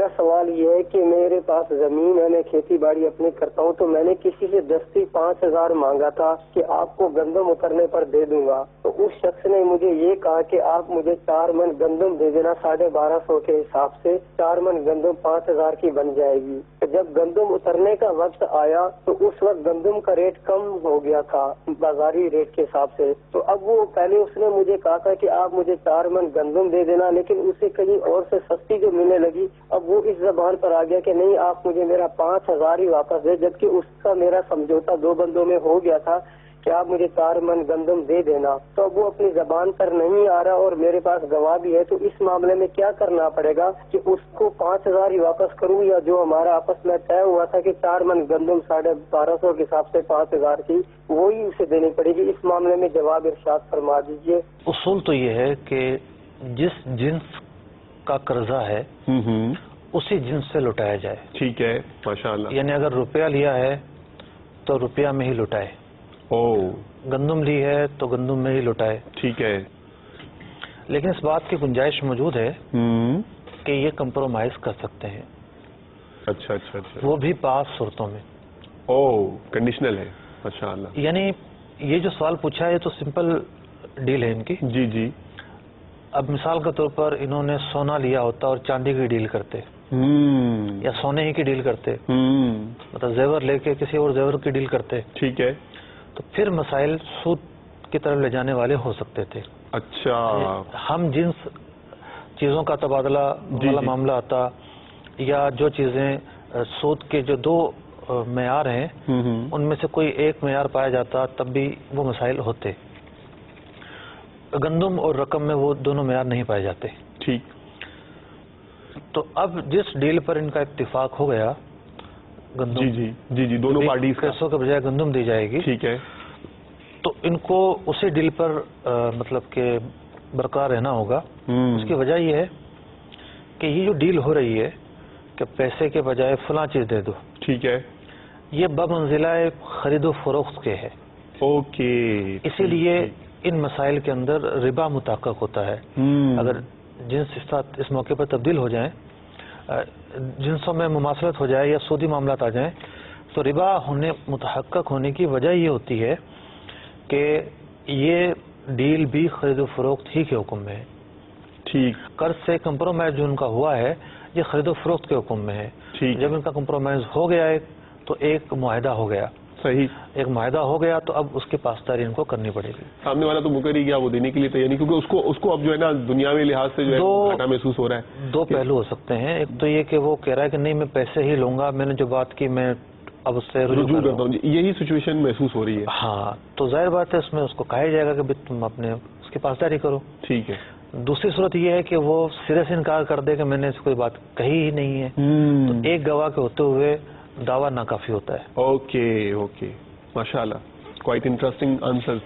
میرا سوال یہ ہے کہ میرے پاس زمین ہے، میں کھیتی باڑی اپنی کرتا ہوں، تو میں نے کسی سے دستی 5,000 مانگا تھا کہ آپ کو گندم اترنے پر دے دوں گا، تو اس شخص نے مجھے یہ کہا کہ آپ مجھے 4 من گندم دے دینا 1250 کے حساب سے، 4 من گندم 5,000 کی بن جائے گی۔ جب گندم اترنے کا وقت آیا تو اس وقت گندم کا ریٹ کم ہو گیا تھا بازاری ریٹ کے حساب سے، تو اب وہ پہلے اس نے مجھے کہا تھا کہ آپ مجھے 4 من گندم دے دینا، لیکن اسے کہیں اور سے سستی جو ملنے لگی، اب وہ اس زبان پر آ گیا کہ نہیں آپ مجھے میرا 5,000 ہی واپس دے، جبکہ اس کا میرا سمجھوتا 2 بندوں میں ہو گیا تھا کہ آپ مجھے 4 من گندم دے دینا، تو اب وہ اپنی زبان پر نہیں آ رہا اور میرے پاس گواہ بھی ہے، تو اس معاملے میں کیا کرنا پڑے گا کہ اس کو 5,000 ہی واپس کروں، یا جو ہمارا آپس میں طے ہوا تھا کہ 4 من گندم 1250 کے حساب سے 5,000 کی وہی اسے دینی پڑے گی؟ اس معاملے میں جواب ارشاد فرما دیجیے۔ اصول تو یہ ہے کہ جس جنس کا قرضہ ہے اسی جنس سے لوٹایا جائے۔ ٹھیک ہے، ماشاءاللہ۔ یعنی اگر روپیہ لیا ہے تو روپیہ میں ہی لوٹائے، گندم لی ہے تو گندم میں ہی لوٹائے۔ ٹھیک ہے، لیکن اس بات کی گنجائش موجود ہے کہ یہ کمپرومائز کر سکتے ہیں۔ اچھا اچھا اچھا، وہ بھی 5 صورتوں میں۔ کنڈیشنل ہے، ماشاءاللہ۔ یعنی یہ جو سوال پوچھا ہے یہ تو سمپل ڈیل ہے ان کی۔ جی جی۔ اب مثال کے طور پر انہوں نے سونا لیا ہوتا اور چاندی کی ڈیل کرتے، یا سونے ہی کی ڈیل کرتے، مطلب زیور لے کے کسی اور زیور کی ڈیل کرتے، ٹھیک ہے، تو پھر مسائل سود کی طرف لے جانے والے ہو سکتے تھے۔ اچھا، ہم جنس چیزوں کا تبادلہ والا معاملہ آتا، یا جو چیزیں سود کے جو 2 معیار ہیں ان میں سے کوئی ایک معیار پایا جاتا، تب بھی وہ مسائل ہوتے۔ گندم اور رقم میں وہ دونوں معیار نہیں پائے جاتے۔ ٹھیک۔ تو اب جس ڈیل پر ان کا اتفاق ہو گیا، گندم، جی جی جی جی، دونوں پارٹیز کا، پیسوں کے بجائے گندم دی جائے گی، ٹھیک ہے، تو ان کو اسی ڈیل پر مطلب کہ برقرار رہنا ہوگا۔ اس کی وجہ یہ ہے کہ یہ جو ڈیل ہو رہی ہے کہ پیسے کے بجائے فلاں چیز دے دو، ٹھیک ہے، یہ بمنزلہ خرید و فروخت کے ہے۔ اوکے، اسی لیے ان مسائل کے اندر ربا متحقق ہوتا ہے۔ اگر جنس اس موقع پر تبدیل ہو جائیں، جنسوں میں مماثلت ہو جائے یا سودی معاملات آ جائیں، تو ربا متحقق ہونے کی وجہ یہ ہوتی ہے کہ یہ ڈیل بھی خرید و فروخت ہی کے حکم میں ہے۔ ٹھیک، قرض سے کمپرومائز جو ان کا ہوا ہے یہ خرید و فروخت کے حکم میں ہے۔ جب ان کا کمپرومائز ہو گیا ہے تو ایک معاہدہ ہو گیا، صحیح، ایک معاہدہ ہو گیا، تو اب اس کی پاسداری ان کو کرنی پڑے گی۔ سامنے والا تو مکر ہی گیا، وہ دینے کے لیے تیار نہیں، کیونکہ اس کو اب جو ہے نا دنیاوی لحاظ سے جو ہے گھاٹا محسوس ہو رہا ہے۔ 2 پہلو ہو سکتے ہیں، ایک تو یہ کہ وہ کہہ رہا ہے کہ نہیں میں پیسے ہی لوں گا، میں نے جو بات کی میں اب اس سے رجوع کرتا ہوں، یہی سچویشن محسوس ہو رہی ہے۔ ہاں، تو ظاہر بات ہے اس میں اس کو کہا جائے گا کہ تم اپنے اس کی پاسداری کرو۔ ٹھیک ہے۔ دوسری صورت یہ ہے کہ وہ سرے سے انکار کر دے کہ میں نے اس کوئی بات کہی ہی نہیں ہے، تو ایک گواہ کے ہوتے ہوئے دعویٰ ناکافی ہوتا ہے۔ اوکے اوکے، ماشاءاللہ، کوائٹ انٹرسٹنگ آنسر۔